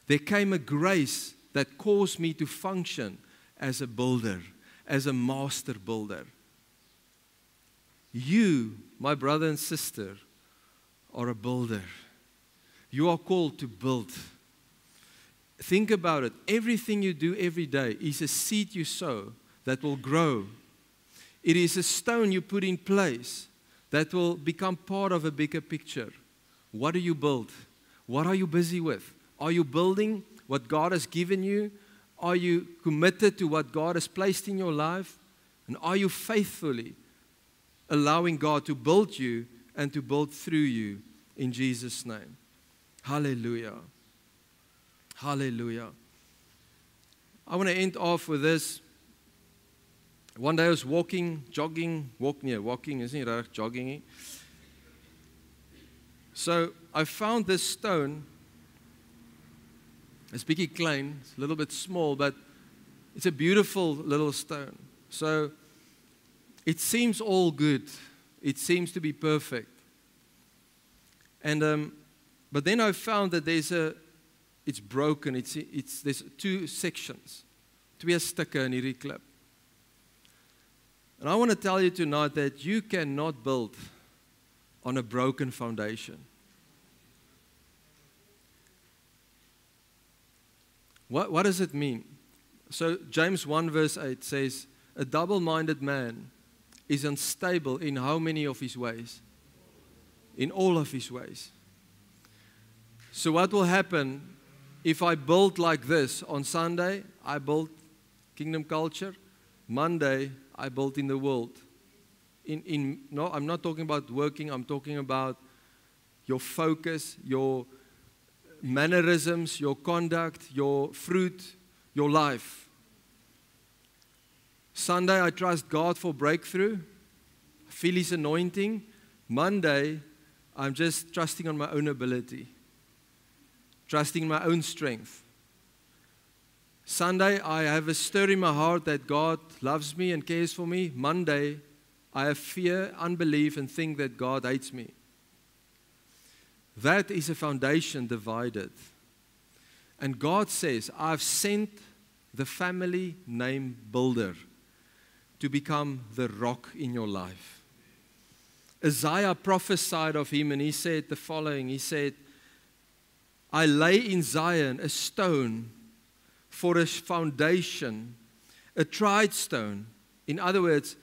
There came a grace that caused me to function as a builder, as a master builder. You, my brother and sister, are a builder. You are called to build. Think about it. Everything you do every day is a seed you sow that will grow. It is a stone you put in place that will become part of a bigger picture. What do you build? What are you busy with? Are you building what God has given you? Are you committed to what God has placed in your life? And are you faithfully allowing God to build you and to build through you in Jesus' name? Hallelujah. Hallelujah. I want to end off with this. One day I was walking, walking isn't it, jogging. So I found this stone. It's bietjie klein, it's a little bit small, but it's a beautiful little stone. So it seems all good. It seems to be perfect. And but then I found that it's broken. There's two sections. Twee stukke in hierdie klip. And I want to tell you tonight that you cannot build on a broken foundation. What does it mean? So James 1 verse 8 says, a double-minded man is unstable in how many of his ways? In all of his ways. So what will happen if I build like this? On Sunday, I build kingdom culture. Monday, I build in the world. No, I'm not talking about working. I'm talking about your focus, your mannerisms, your conduct, your fruit, your life. Sunday, I trust God for breakthrough. I feel His anointing. Monday, I'm just trusting on my own ability, trusting in my own strength. Sunday, I have a stir in my heart that God loves me and cares for me. Monday, I have fear, unbelief, and think that God hates me. That is a foundation divided. And God says, I've sent the family name builder to become the rock in your life. Isaiah prophesied of him and he said the following. He said, I lay in Zion a stone for a foundation, a tried stone. In other words,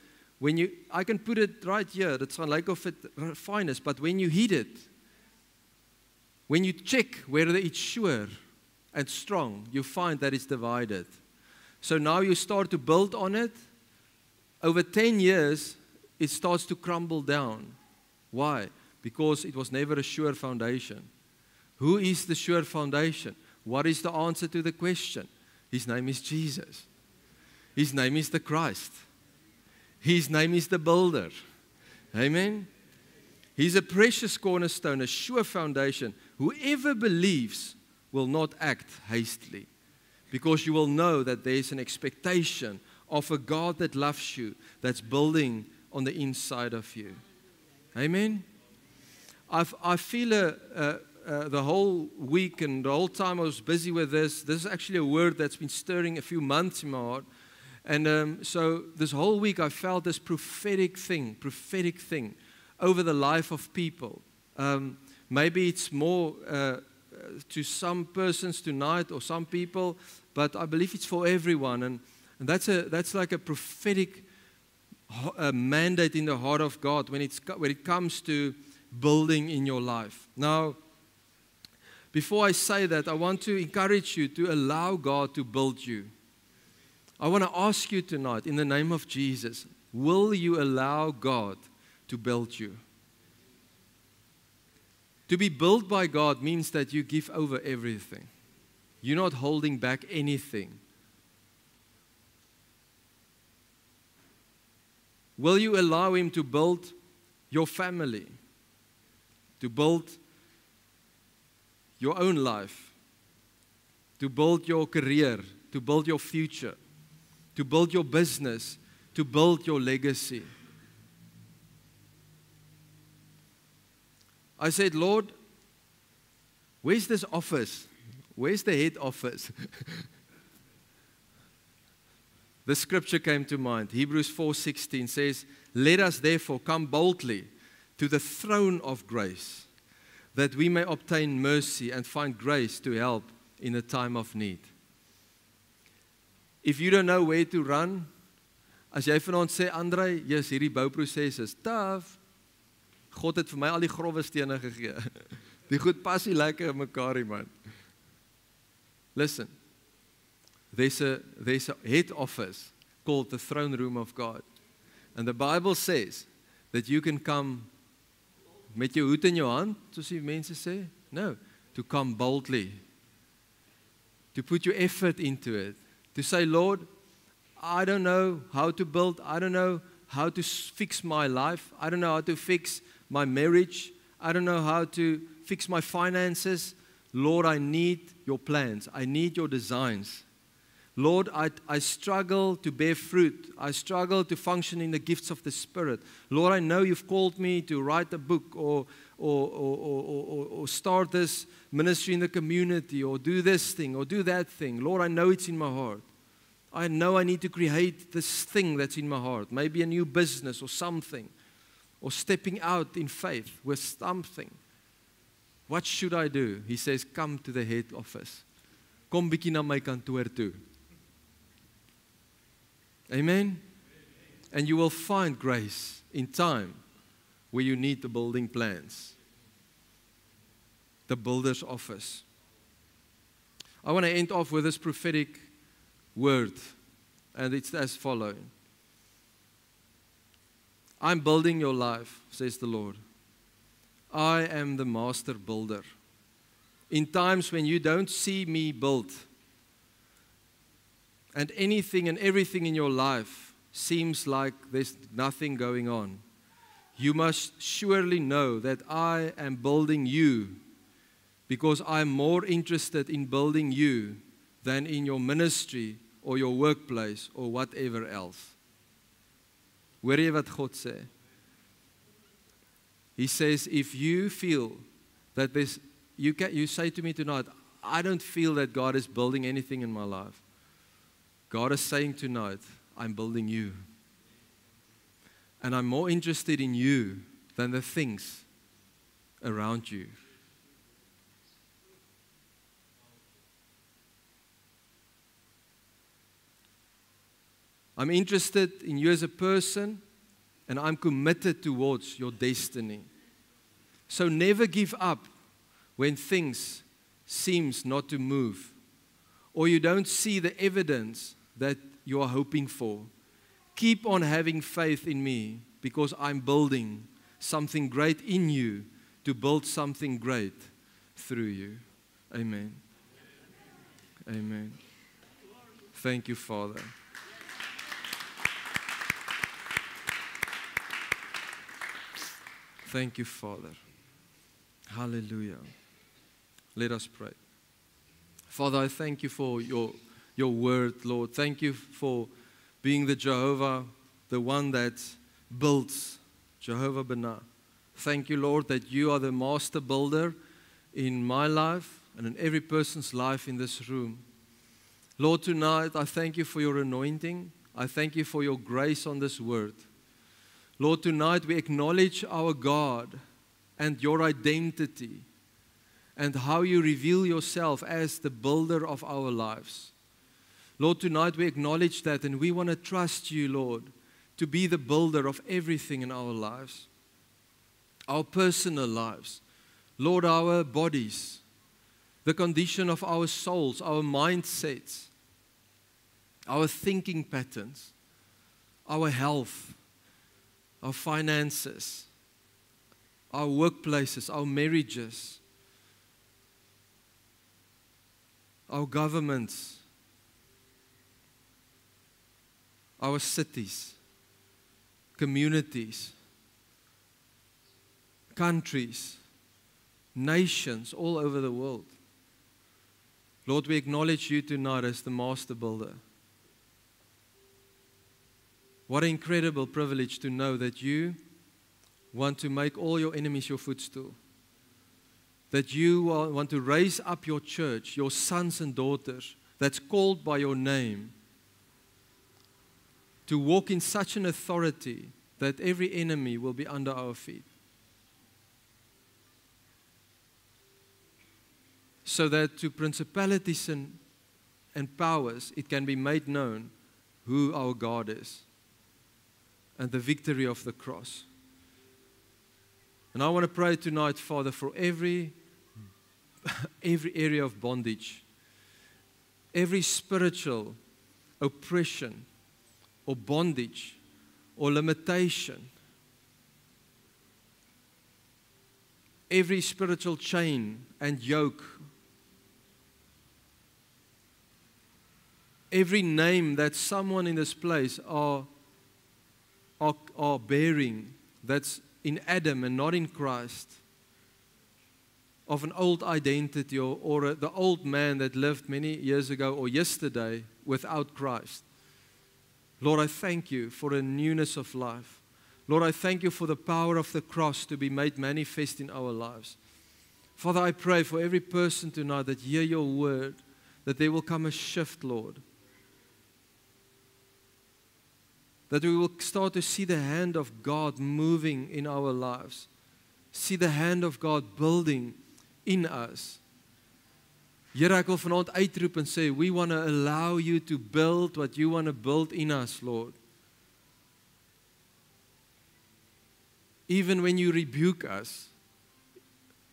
I can put it right here, it's not like of it finest, but when you hit it, when you check whether it's sure and strong, you find that it's divided. So now you start to build on it. Over 10 years, it starts to crumble down. Why? Because it was never a sure foundation. Who is the sure foundation? What is the answer to the question? His name is Jesus. His name is the Christ. His name is the builder. Amen? He's a precious cornerstone, a sure foundation. Whoever believes will not act hastily, because you will know that there's an expectation of a God that loves you, that's building on the inside of you. Amen? I feel the whole week and the whole time I was busy with this is actually a word that's been stirring a few months in my heart. And so this whole week I felt this prophetic thing over the life of people. Maybe it's more to some persons tonight or some people, but I believe it's for everyone. And that's like a prophetic mandate in the heart of God when it comes to building in your life. Now, before I say that, I want to encourage you to allow God to build you. I want to ask you tonight, in the name of Jesus, will you allow God to build you? To be built by God means that you give over everything. You're not holding back anything. Will you allow Him to build your family, to build your own life, to build your career, to build your future, to build your business, to build your legacy? I said, Lord, where's this office? Where's the head office? The scripture came to mind. Hebrews 4:16 says, let us therefore come boldly to the throne of grace, that we may obtain mercy and find grace to help in a time of need. If you don't know where to run, as jy vanaand sê, André, yes, hierdie bouproses is tough. God het vir my al die growwe stene gegee. Die goed pas nie lekker in mekaar, man. Listen, there's a head office called the throne room of God. And the Bible says that you can come met jou hoed in jou hand, soos die mense sê. No, to come boldly. To put your effort into it. To say, Lord, I don't know how to build. I don't know how to fix my life. I don't know how to fix my marriage. I don't know how to fix my finances. Lord, I need your plans. I need your designs. Lord, I struggle to bear fruit. I struggle to function in the gifts of the Spirit. Lord, I know you've called me to write a book or start this ministry in the community or do this thing or do that thing. Lord, I know it's in my heart. I know I need to create this thing that's in my heart. Maybe a new business or something. Or stepping out in faith with something. What should I do? He says, come to the head office. Kom bietjie na my kantoor toe. Amen? And you will find grace in time where you need the building plans. The builder's office. I want to end off with this prophetic word. And it's as following. I'm building your life, says the Lord. I am the master builder. In times when you don't see me build, and anything and everything in your life seems like there's nothing going on, You must surely know that I am building you, because I'm more interested in building you than in your ministry or your workplace or whatever else. Hoor jy wat God sê? He says, if you feel that there's, you say to me tonight, I don't feel that God is building anything in my life. God is saying tonight, I'm building you. And I'm more interested in you than the things around you. I'm interested in you as a person, and I'm committed towards your destiny. So never give up when things seems not to move, or you don't see the evidence that you are hoping for. Keep on having faith in me, because I'm building something great in you to build something great through you. Amen. Amen. Thank you, Father. Thank you, Father. Hallelujah. Let us pray. Father, I thank you for your word, Lord. Thank you for being the Jehovah, the one that builds, Jehovah Bana. Thank you, Lord, that you are the master builder in my life and in every person's life in this room. Lord, tonight I thank you for your anointing. I thank you for your grace on this word. Lord, tonight we acknowledge our God and your identity and how you reveal yourself as the builder of our lives. Lord, tonight we acknowledge that, and we want to trust you, Lord, to be the builder of everything in our lives, our personal lives, Lord, our bodies, the condition of our souls, our mindsets, our thinking patterns, our health, our finances, our workplaces, our marriages, our governments, our cities, communities, countries, nations all over the world. Lord, we acknowledge you tonight as the master builder. What an incredible privilege to know that you want to make all your enemies your footstool. That you want to raise up your church, your sons and daughters, that's called by your name, to walk in such an authority that every enemy will be under our feet. So that to principalities and powers, it can be made known who our God is and the victory of the cross. And I want to pray tonight, Father, for every area of bondage, every spiritual oppression or bondage or limitation, every spiritual chain and yoke, every name that someone in this place are bearing that's in Adam and not in Christ, of an old identity or the old man that lived many years ago or yesterday without Christ. Lord, I thank you for a newness of life. Lord, I thank you for the power of the cross to be made manifest in our lives. Father, I pray for every person tonight that hear your word, that there will come a shift, Lord. That we will start to see the hand of God moving in our lives. See the hand of God building in us. Here ek wil vanaand uitroep en sê, we want to allow you to build what you want to build in us, Lord. Even when you rebuke us,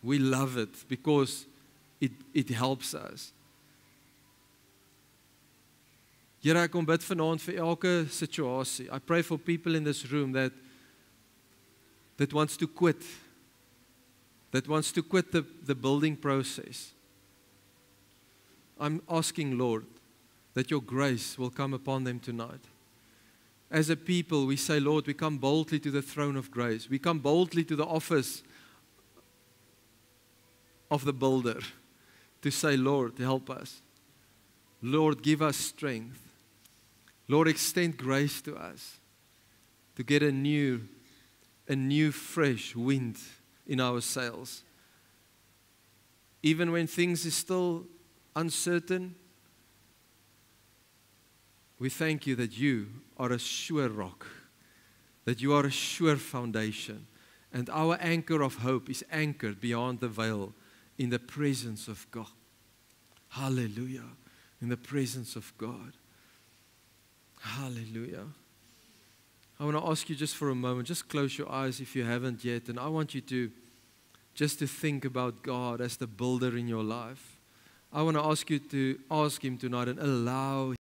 we love it because it helps us. Here ek kom bid vanaand vir elke situasie. I pray for people in this room that wants to quit. That wants to quit the building process. I'm asking, Lord, that your grace will come upon them tonight. as a people, we say, Lord, we come boldly to the throne of grace. We come boldly to the office of the builder to say, Lord, help us. Lord, give us strength. Lord, extend grace to us to get a new fresh wind in our sails. Even when things is still uncertain, we thank you that you are a sure rock, that you are a sure foundation, and our anchor of hope is anchored beyond the veil in the presence of God. Hallelujah. In the presence of God. Hallelujah. I want to ask you just for a moment, just close your eyes if you haven't yet, and I want you to just to think about God as the builder in your life. I want to ask you to ask Him tonight and allow